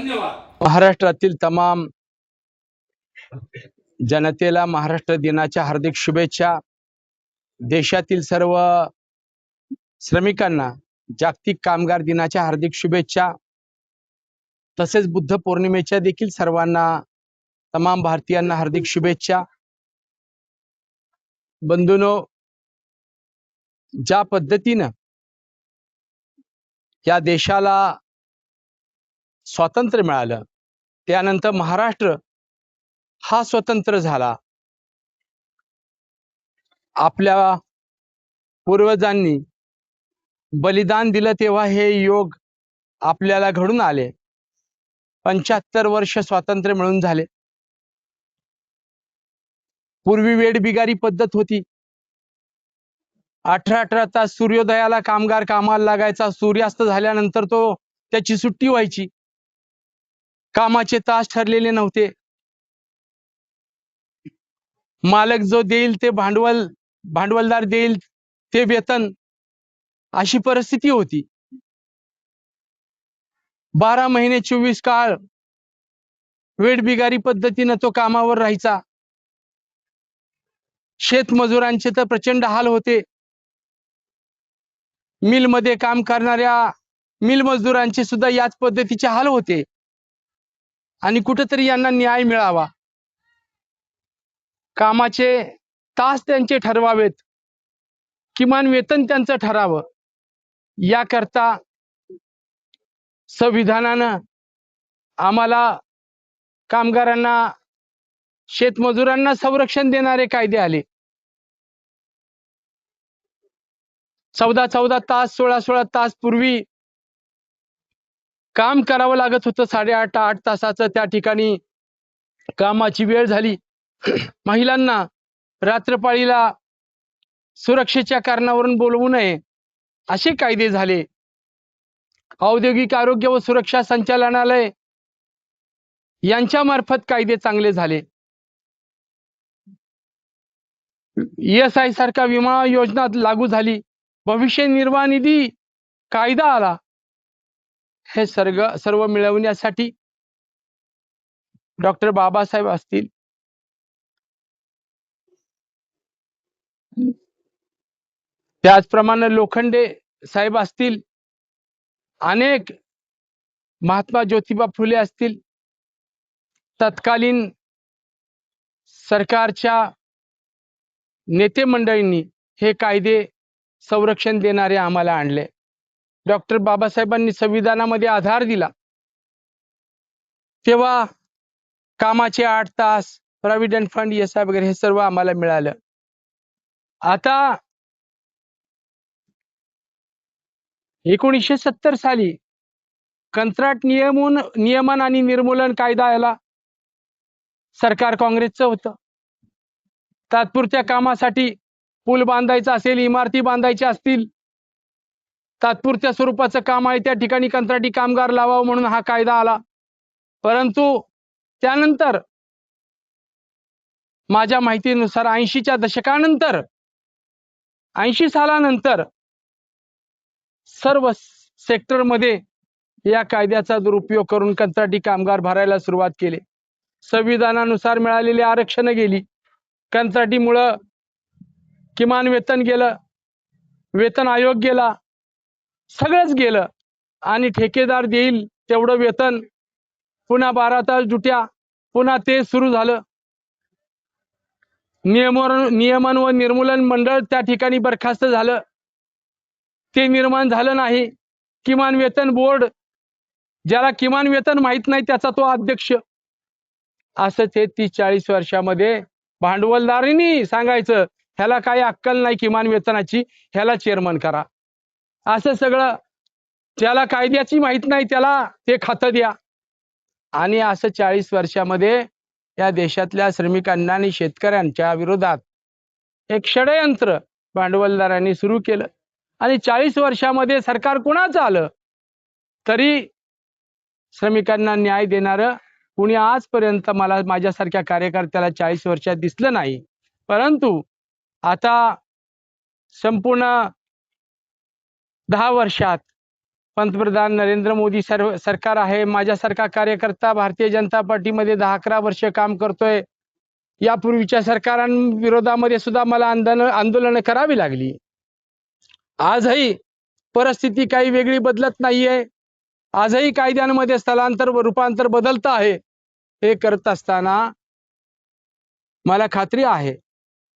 धन्यवाद। महाराष्ट्रातील तमाम जनतेला महाराष्ट्र दिनाच्या हार्दिक शुभेच्छा। देशातील सर्व श्रमिकांना जागतिक कामगार दिनाच्या हार्दिक शुभेच्छा। तसेच बुद्ध पौर्णिमेच्या देखील सर्वांना तमाम भारतीयांना हार्दिक शुभेच्छा। बंधूंनो, ज्या पद्धतीने या देशाला स्वातंत्र्य मिळालं, त्यानंतर महाराष्ट्र हा स्वतंत्र झाला। आपल्या पूर्वजांनी बलिदान दिलं तेव्हा हे योग आपल्याला घडून आले। 75 वर्ष स्वातंत्र्य मिळून झाले। पूर्वी वेठबिगारी पद्धत होती। 18-18 तास सूर्योदयाला कामगार कामाला लागायचा, सूर्यास्त झाल्यानंतर त्याची सुट्टी व्हायची। कामाचे तास ठरलेले नव्हते। मालक जो देईल ते भांडवलदार देईल ते वेतन, अशी परिस्थिती होती। 12 महिने 24 काळ वेठबिगारी पद्धतीने तो कामावर राहायचा। शेतमजुरांचे तर प्रचंड हाल होते। मिल मध्ये काम करणाऱ्या मिल मजदुरांचे सुद्धा याच पद्धतीचे हाल होते। आणि कुठेतरी यांना न्याय मिळावा, कामाचे तास त्यांचे ठरवावेत, किमान वेतन त्यांचं ठरावं, याकरता संविधानानं आम्हाला कामगारांना, शेतमजुरांना संरक्षण देणारे कायदे आले। 14-14 तास, 16-16 तास पूर्वी काम करावं लागत होतं। 8.5 तासाचं त्या ठिकाणी कामाची वेळ झाली। महिलांना रात्रपाळीला सुरक्षेच्या कारणावरून बोलवू नये, असे कायदे झाले। औद्योगिक आरोग्य व सुरक्षा संचालनालय यांच्या मार्फत कायदे चांगले झाले। ESI सारखा विमा योजना लागू झाली। भविष्य निर्वाह निधी कायदा आला। हे सर्व मिळवण्यासाठी डॉक्टर बाबासाहेब असतील, त्याचप्रमाणे लोखंडे साहेब असतील, अनेक महात्मा ज्योतिबा फुले असतील, तत्कालीन सरकारच्या नेते मंडळींनी हे कायदे संरक्षण देणारे आम्हाला आणले। डॉक्टर बाबासाहेबांनी संविधानामध्ये आधार दिला, तेव्हा कामाचे 8 तास, प्रॉव्हिडंट फंड, ESI वगैरे हे सर्व आम्हाला मिळालं। आता 1970 साली कंत्राट नियमन आणि निर्मूलन कायदा आला। सरकार काँग्रेसचं होतं। तात्पुरत्या कामासाठी पूल बांधायचा असेल, इमारती बांधायच्या असतील, तात्पुरत्या स्वरूपाचं काम आहे, त्या ठिकाणी कंत्राटी कामगार लावावं म्हणून हा कायदा आला। परंतु त्यानंतर माझ्या माहितीनुसार 80च्या दशकानंतर, 80 सालानंतर सर्व सेक्टरमध्ये या कायद्याचा दुरुपयोग करून कंत्राटी कामगार भरायला सुरुवात केली। संविधानानुसार मिळालेली आरक्षण गेली। कंत्राटीमुळं किमान वेतन गेलं, वेतन आयोग गेला, सगळंच गेलं। आणि ठेकेदार देईल तेवढं वेतन, पुन्हा 12 तास ड्युट्या, पुन्हा ते सुरू झालं। नियमन व निर्मूलन मंडळ त्या ठिकाणी बरखास्त झालं, ते निर्माण झालं नाही। किमान वेतन बोर्ड, ज्याला किमान वेतन माहित नाही त्याचा तो अध्यक्ष। असंच हे 30-40 वर्षामध्ये भांडवलदारांनी सांगायचं, ह्याला काही अक्कल नाही किमान वेतनाची, ह्याला चेअरमन करा। असं सगळं, त्याला कायद्याची माहित नाही त्याला ते खातं द्या। आणि असं 40 वर्षामध्ये या देशातल्या श्रमिकांना आणि शेतकऱ्यांच्या विरोधात एक षडयंत्र भांडवलदारांनी सुरू केलं। आणि 40 वर्षामध्ये सरकार कोणाचं आलं तरी श्रमिकांना न्याय देणारं कुणी आजपर्यंत मला माझ्यासारख्या कार्यकर्त्याला 40 वर्षात दिसलं नाही। परंतु आता संपूर्ण 10 वर्षात पंतप्रधान नरेंद्र मोदी सरकार आहे. माझ्यासारखा कार्यकर्ता भारतीय जनता पार्टीमध्ये 10-11 वर्ष काम करतोय. यापूर्वीच्या सरकारांविरोधामध्ये सुद्धा मला आंदोलन करावी लागली. आजही परिस्थिती काही वेगळी बदलत नाहीये. आजही कायद्यांमध्ये स्थलांतर व रूपांतर बदलत आहे. हे करत असताना मला खात्री आहे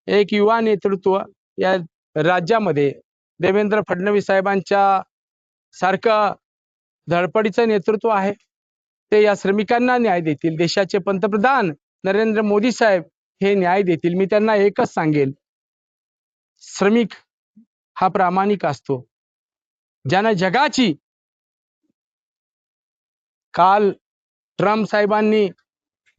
एक युवा नेतृत्व या राज्यामध्ये देवेंद्र फडणवीस साहेबांच्या सारखं धडपडीचं नेतृत्व आहे. ते या श्रमिकांना न्याय देतील. देशाचे पंतप्रधान नरेंद्र मोदी साहेब हे न्याय देतील. मी त्यांना एकच सांगेल, श्रमिक हा प्रामाणिक असतो. ज्यानं जगाची काल ट्रम्प साहेबांनी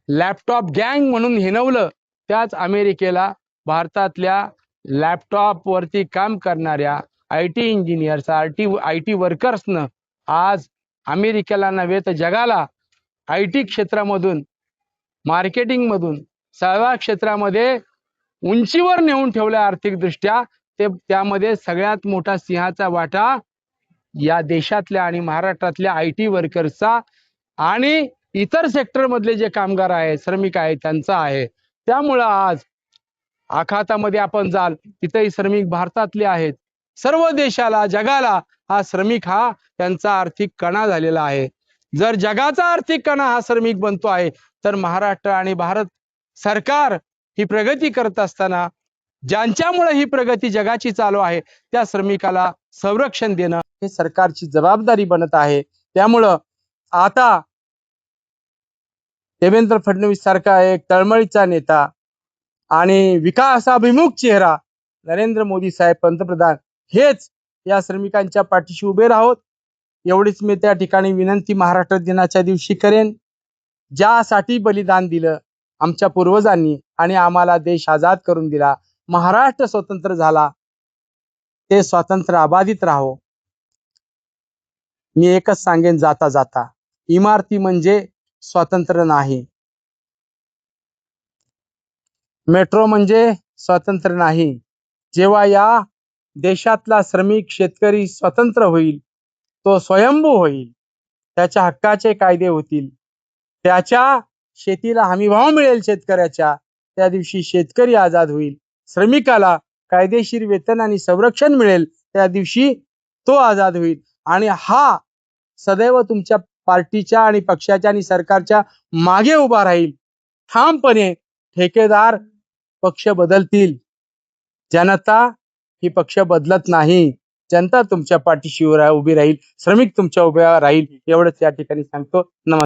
लॅपटॉप गँग म्हणून हिणवलं, त्याच अमेरिकेला भारतातल्या लॅपटॉप वरती काम करणाऱ्या IT इंजिनियर्स IT वर्कर्सनं आज अमेरिकेला नव्हे तर जगाला IT क्षेत्रामधून मार्केटिंग मधून सर्व क्षेत्रामध्ये उंचीवर नेऊन ठेवलं. आर्थिकदृष्ट्या त्यामध्ये सगळ्यात मोठा सिंहाचा वाटा या देशातल्या आणि महाराष्ट्रातल्या IT वर्कर्सचा आणि इतर सेक्टर मधले जे कामगार आहेत, श्रमिक आहेत, त्यांचा आहे. त्यामुळं आज आखातामध्ये आपण जाल तिथेही श्रमिक भारतातले आहेत. सर्व देशाला जगाला हा श्रमिक हा त्यांचा आर्थिक कणा झालेला आहे. जर जगाचा आर्थिक कणा हा श्रमिक बनतो आहे तर महाराष्ट्र आणि भारत सरकार ही प्रगती करत असताना ज्यांच्यामुळे ही प्रगती जगाची चालू आहे त्या श्रमिकाला संरक्षण देणं हे सरकारची जबाबदारी बनत आहे. त्यामुळं आता देवेंद्र फडणवीस सारखा एक तळमळीचा नेता आणि विकासाभिमुख चेहरा नरेंद्र मोदी साहेब पंतप्रधान हेच या श्रमिकांच्या पाठीशी उभे राहोत. एवढीच मी त्या ठिकाणी विनंती महाराष्ट्र दिनाच्या दिवशी करेन. ज्यासाठी बलिदान दिलं आमच्या पूर्वजांनी आणि आम्हाला देश आजाद करून दिला, महाराष्ट्र स्वतंत्र झाला, ते स्वातंत्र्य अबाधित राहो. मी एकच सांगेन जाता जाता, इमारती म्हणजे स्वातंत्र्य नाही, मेट्रो म्हणजे स्वातंत्र्य नाही. जेव्हा या देशातला श्रमिक शेतकरी स्वतंत्र होईल, तो स्वयंभू होईल, त्याच्या हक्काचे कायदे होतील, त्याच्या शेतीला हमीभाव मिळेल शेतकऱ्याच्या, त्या दिवशी शेतकरी आजाद होईल, श्रमिकाला कायदेशीर वेतन आणि संरक्षण मिळेल, त्या दिवशी तो आजाद होईल. आणि हा सदैव तुमच्या पार्टीच्या आणि पक्षाच्या आणि सरकारच्या मागे उभा राहील ठामपणे. ठेकेदार पक्ष बदलतील, जनता ही पक्ष बदलत नाही. जनता तुमच्या पाठीशी उभी राहील, श्रमिक तुमच्या उभ्या राहील. एवढंच या ठिकाणी सांगतो. नमस्कार.